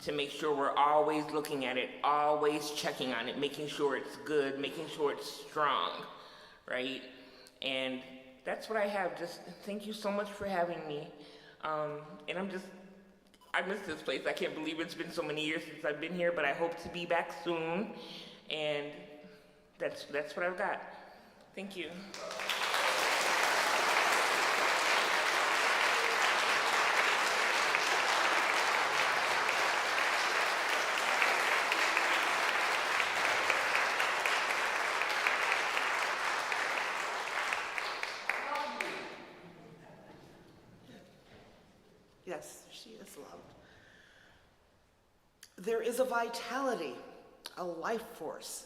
G: to make sure we're always looking at it, always checking on it, making sure it's good, making sure it's strong, right? And that's what I have. Just thank you so much for having me. And I miss this place. I can't believe it's been so many years since I've been here, but I hope to be back soon. And that's what I've got. Thank you.
A: Yes, she is loved. There is a vitality, a life force.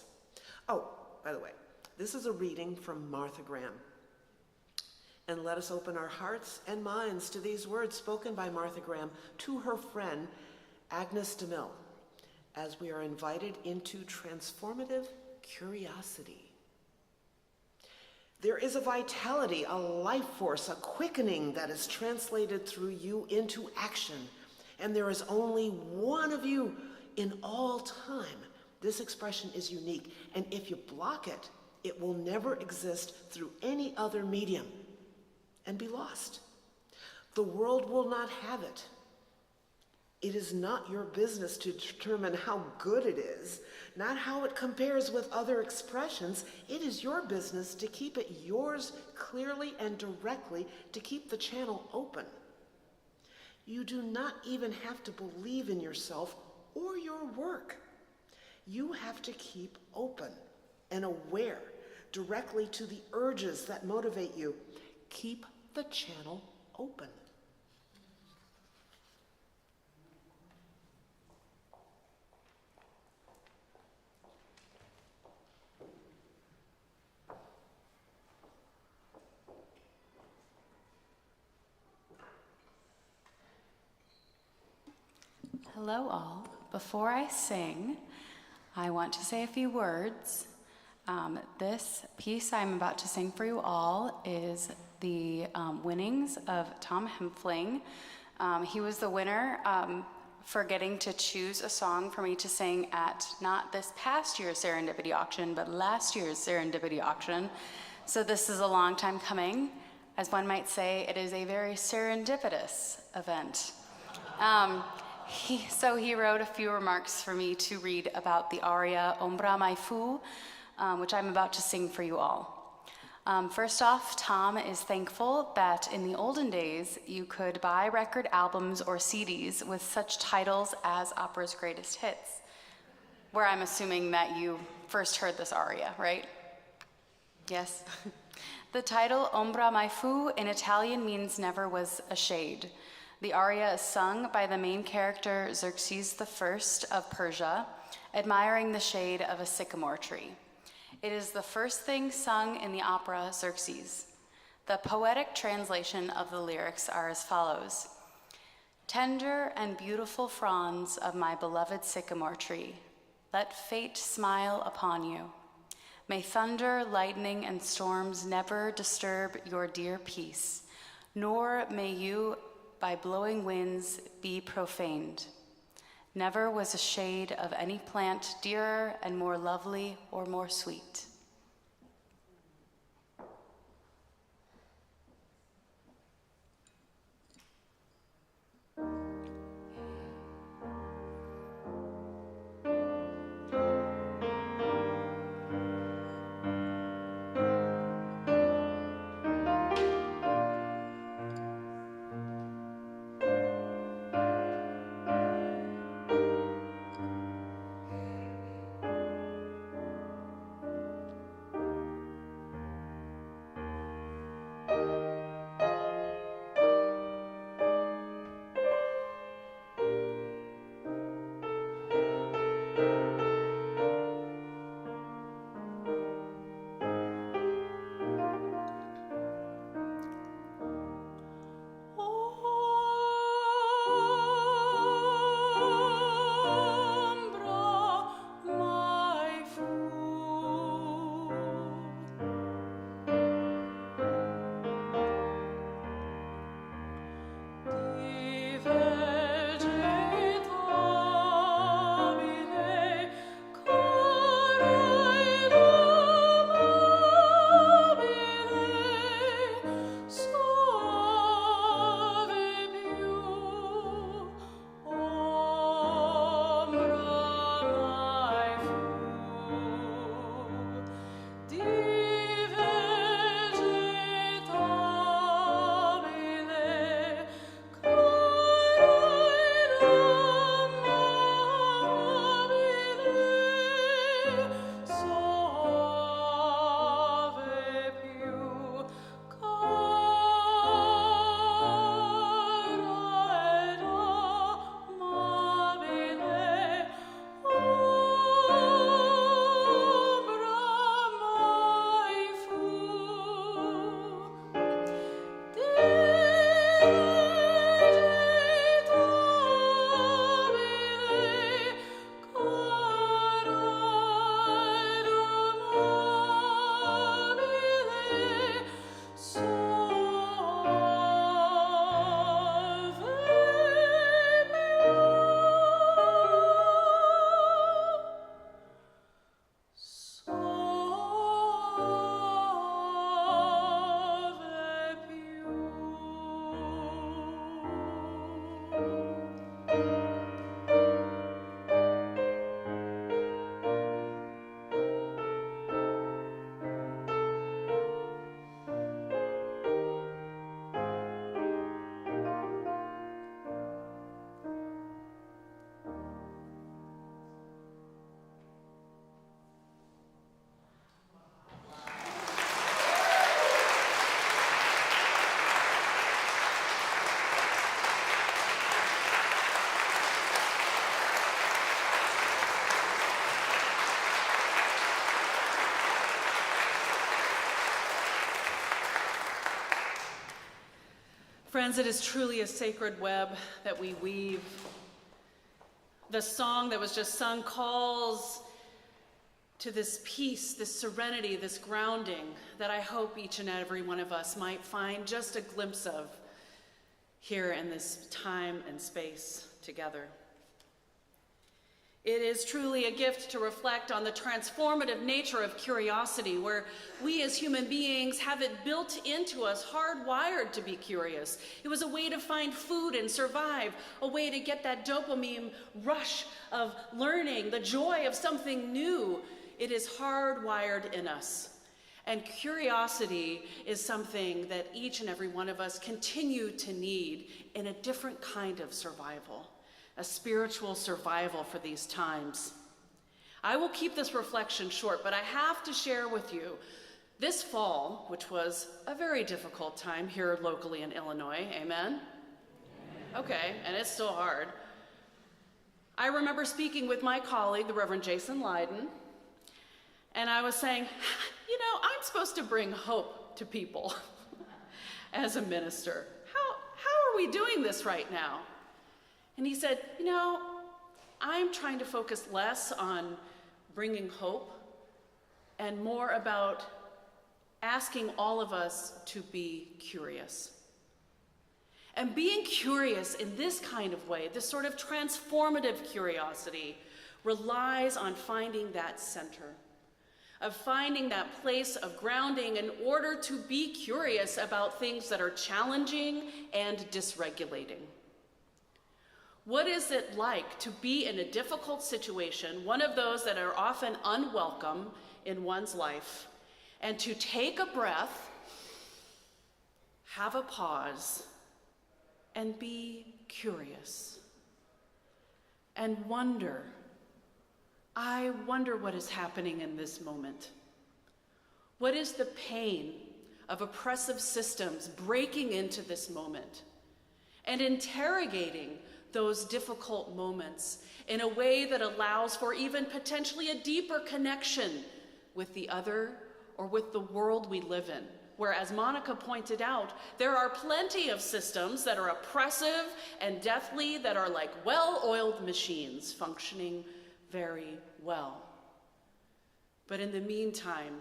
A: Oh, by the way, this is a reading from Martha Graham. And let us open our hearts and minds to these words spoken by Martha Graham to her friend, Agnes DeMille, as we are invited into transformative curiosity. There is a vitality, a life force, a quickening that is translated through you into action. And there is only one of you in all time. This expression is unique. And if you block it, it will never exist through any other medium and be lost. The world will not have it. It is not your business to determine how good it is, not how it compares with other expressions. It is your business to keep it yours clearly and directly, to keep the channel open. You do not even have to believe in yourself or your work. You have to keep open and aware directly to the urges that motivate you. Keep the channel open.
E: Hello, all. Before I sing, I want to say a few words. This piece I'm about to sing for you all is the winnings of Tom Hempfling. He was the winner for getting to choose a song for me to sing at not this past year's Serendipity auction, but last year's Serendipity auction. So this is a long time coming. As one might say, it is a very serendipitous event. He wrote a few remarks for me to read about the aria Ombra Mai Fu, which I'm about to sing for you all. First off, Tom is thankful that in the olden days, you could buy record albums or CDs with such titles as opera's greatest hits, where I'm assuming that you first heard this aria, right? Yes? The title Ombra Mai Fu in Italian means never was a shade. The aria is sung by the main character Xerxes I of Persia, admiring the shade of a sycamore tree. It is the first thing sung in the opera Xerxes. The poetic translation of the lyrics are as follows. Tender and beautiful fronds of my beloved sycamore tree, let fate smile upon you. May thunder, lightning, and storms never disturb your dear peace, nor may you by blowing winds be profaned. Never was a shade of any plant dearer and more lovely or more sweet.
B: Friends, it is truly a sacred web that we weave. The song that was just sung calls to this peace, this serenity, this grounding that I hope each and every one of us might find just a glimpse of here in this time and space together. It is truly a gift to reflect on the transformative nature of curiosity, where we as human beings have it built into us, hardwired to be curious. It was a way to find food and survive, a way to get that dopamine rush of learning, the joy of something new. It is hardwired in us. And curiosity is something that each and every one of us continue to need in a different kind of survival. A spiritual survival for these times. I will keep this reflection short, but I have to share with you this fall, which was a very difficult time here locally in Illinois, amen? Okay, and it's still hard. I remember speaking with my colleague, the Reverend Jason Lydon, and I was saying, you know, I'm supposed to bring hope to people as a minister. How are we doing this right now? And he said, you know, I'm trying to focus less on bringing hope and more about asking all of us to be curious. And being curious in this kind of way, this sort of transformative curiosity, relies on finding that center, of finding that place of grounding in order to be curious about things that are challenging and dysregulating. What is it like to be in a difficult situation, one of those that are often unwelcome in one's life, and to take a breath, have a pause, and be curious, and wonder, I wonder what is happening in this moment. What is the pain of oppressive systems breaking into this moment and interrogating those difficult moments in a way that allows for even potentially a deeper connection with the other or with the world we live in, where, as Monica pointed out, there are plenty of systems that are oppressive and deathly that are like well-oiled machines functioning very well. But in the meantime,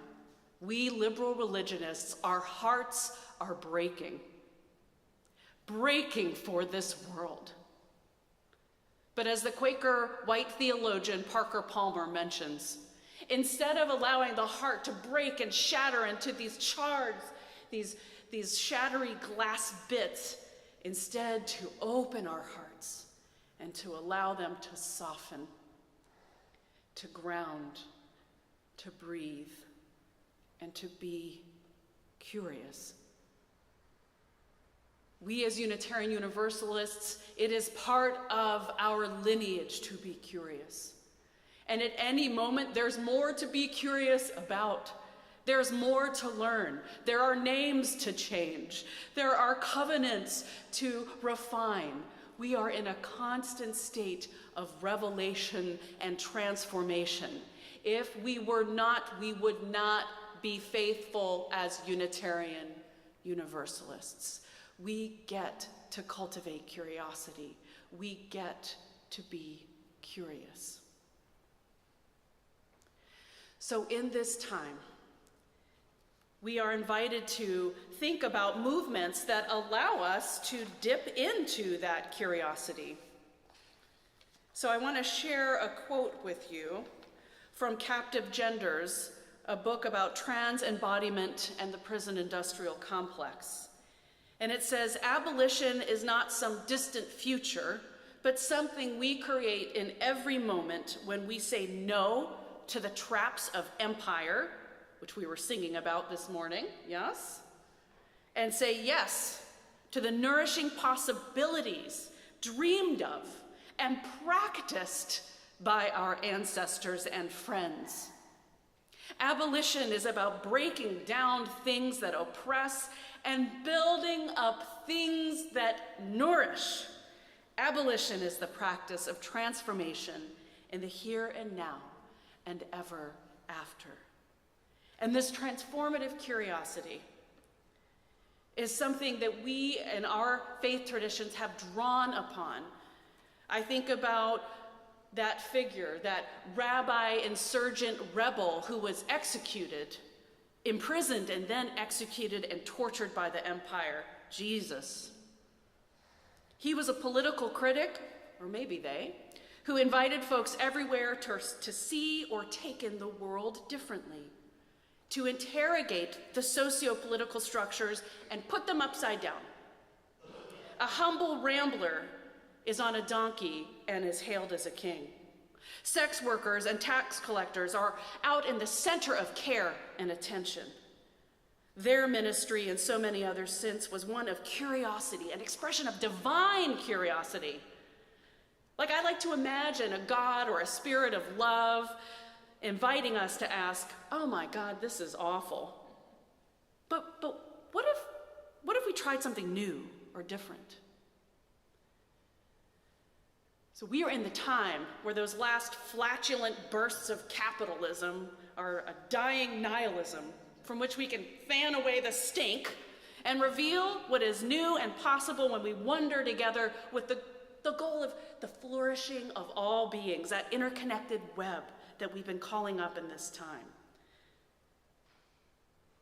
B: we liberal religionists, our hearts are breaking for this world. But as the Quaker white theologian Parker Palmer mentions, instead of allowing the heart to break and shatter into these shards, these shattery glass bits, instead to open our hearts and to allow them to soften, to ground, to breathe, and to be curious. We as Unitarian Universalists, it is part of our lineage to be curious. And at any moment, there's more to be curious about. There's more to learn. There are names to change. There are covenants to refine. We are in a constant state of revelation and transformation. If we were not, we would not be faithful as Unitarian Universalists. We get to cultivate curiosity. We get to be curious. So in this time, we are invited to think about movements that allow us to dip into that curiosity. So I want to share a quote with you from Captive Genders, a book about trans embodiment and the prison industrial complex. And it says, abolition is not some distant future, but something we create in every moment when we say no to the traps of empire, which we were singing about this morning, yes? And say yes to the nourishing possibilities dreamed of and practiced by our ancestors and friends. Abolition is about breaking down things that oppress and building up things that nourish. Abolition is the practice of transformation in the here and now and ever after. And this transformative curiosity is something that we in our faith traditions have drawn upon. I think about that figure, that rabbi insurgent rebel who was executed, imprisoned, and then executed and tortured by the empire, Jesus. He was a political critic, or maybe they, who invited folks everywhere to see or take in the world differently, to interrogate the socio-political structures and put them upside down. A humble rambler is on a donkey and is hailed as a king. Sex workers and tax collectors are out in the center of care and attention. Their ministry, and so many others since, was one of curiosity, an expression of divine curiosity. Like, I like to imagine a God or a spirit of love inviting us to ask, oh my God, this is awful. But what if we tried something new or different? So we are in the time where those last flatulent bursts of capitalism are a dying nihilism from which we can fan away the stink and reveal what is new and possible when we wander together with the goal of the flourishing of all beings, that interconnected web that we've been calling up in this time.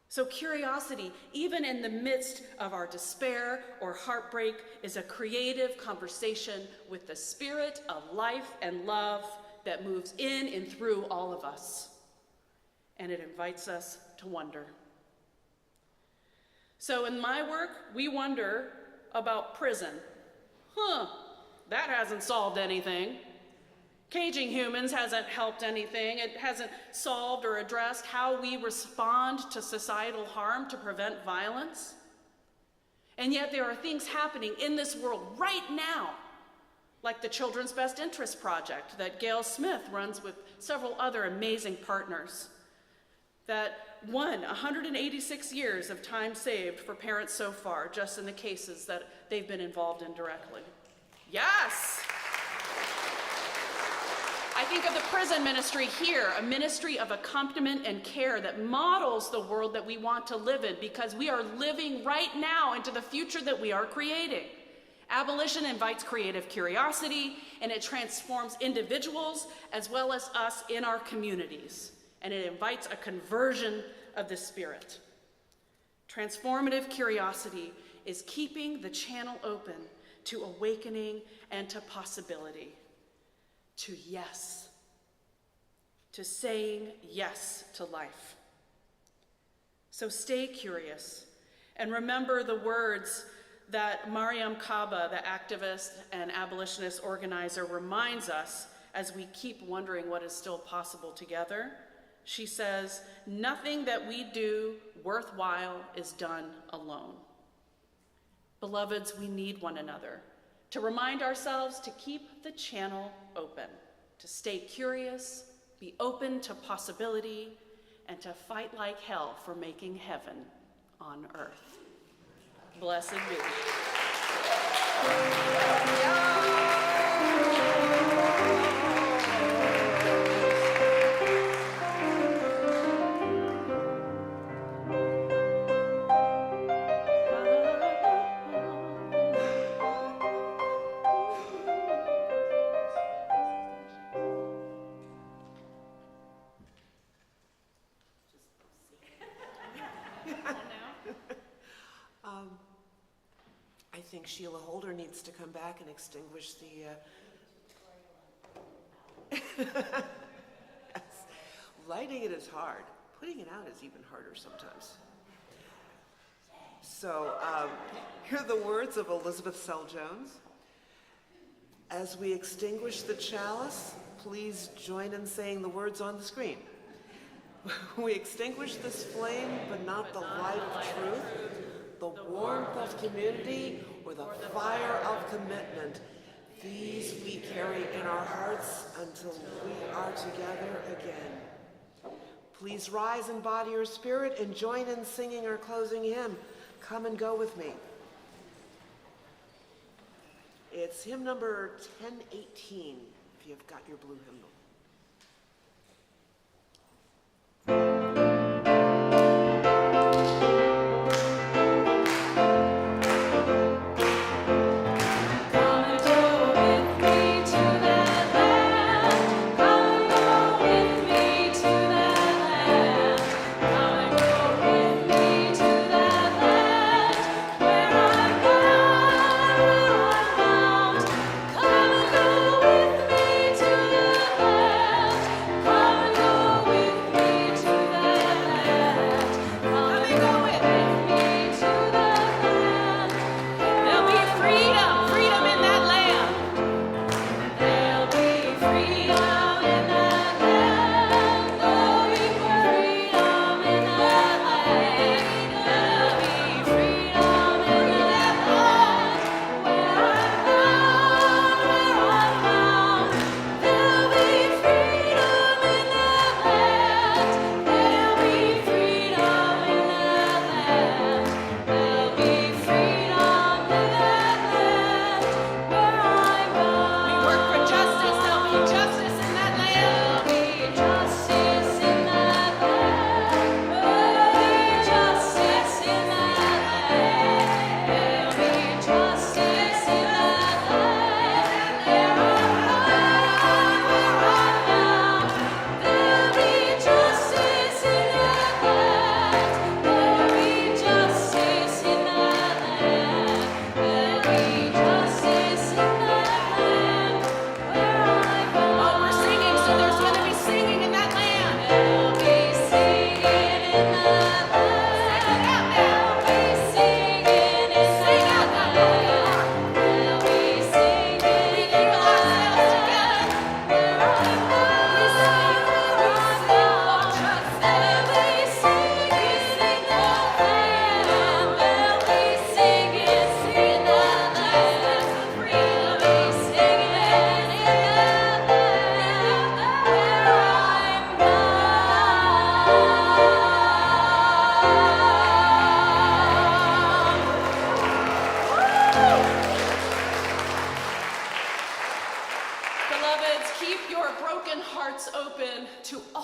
B: So curiosity, even in the midst of our despair or heartbreak, is a creative conversation with the spirit of life and love that moves in and through all of us. And it invites us to wonder. So in my work, we wonder about prison. That hasn't solved anything. Caging humans hasn't helped anything. It hasn't solved or addressed how we respond to societal harm to prevent violence. And yet there are things happening in this world right now, like the Children's Best Interest Project that Gail Smith runs with several other amazing partners, that won 186 years of time saved for parents so far, just in the cases that they've been involved in directly. Yes! I think of the prison ministry here, a ministry of accompaniment and care that models the world that we want to live in, because we are living right now into the future that we are creating. Abolition invites creative curiosity, and it transforms individuals as well as us in our communities, and it invites a conversion of the spirit. Transformative curiosity is keeping the channel open to awakening and to possibility. To yes, to saying yes to life. So stay curious and remember the words that Mariam Kaba, the activist and abolitionist organizer, reminds us as we keep wondering what is still possible together. She says, "Nothing that we do worthwhile is done alone." Beloveds, we need one another to remind ourselves to keep the channel open, to stay curious, be open to possibility, and to fight like hell for making heaven on earth. Blessed be.
A: I think Sheila Holder needs to come back and extinguish the... Yes. Lighting it is hard. Putting it out is even harder sometimes. So, here are the words of Elizabeth Sell Jones. As we extinguish the chalice, please join in saying the words on the screen. We extinguish this flame, but not the light of truth, the warmth of community, or the fire of commitment. These we carry in our hearts until we are together again. Please rise in body or spirit and join in singing our closing hymn, Come and Go With Me. It's hymn number 1018, if you've got your blue hymnal.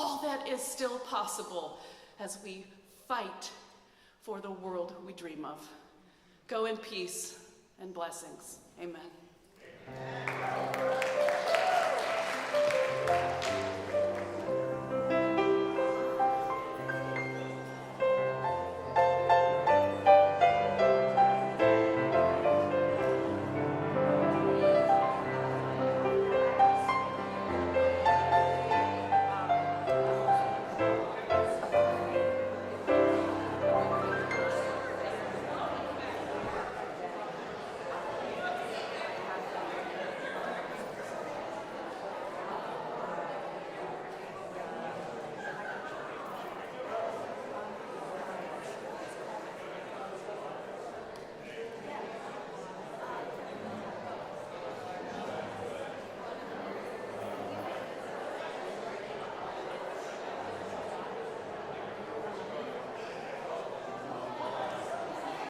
B: all that is still possible as we fight for the world we dream of. Go in peace and blessings. Amen.